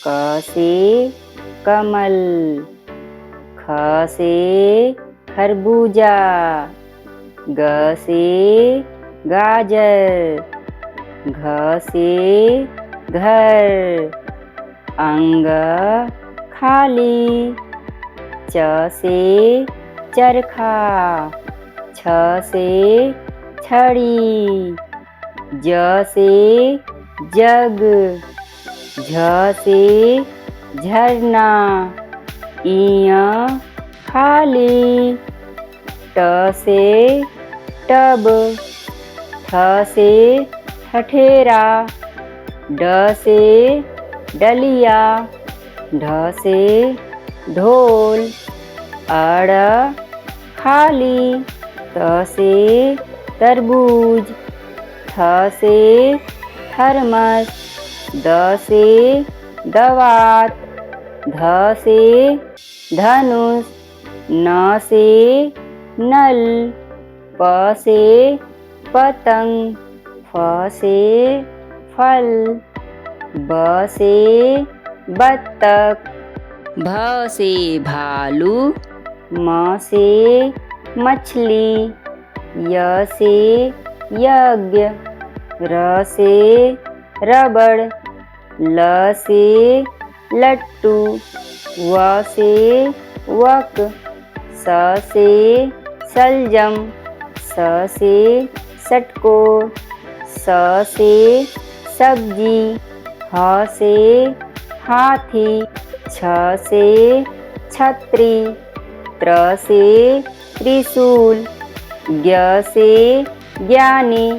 क से कमल, ख से खरबूजा, ग से गाजर, घ से घर, अंग खाली, च से चरखा, छ से छड़ी, ज से जग, झ से झरना, इय खाली, ट से टब, ठ से ठठेरा, ड से डलिया, ढ से ढोल, अड़ खाली, त से तरबूज, थ से थर्मस, द से दवात, ध से धनुष, न से नल, प से पतंग, फ से फल, ब से बत्तख, भ से भालू, म से मछली, य से यज्ञ, र से रबड़, ल से लट्टू, व से वक, स से सलजम, स से षटकोर, स से सब्जी, ह से हाथी, छ से छतरी, त्र से त्रिशूल, ज्ञ से ज्ञानी।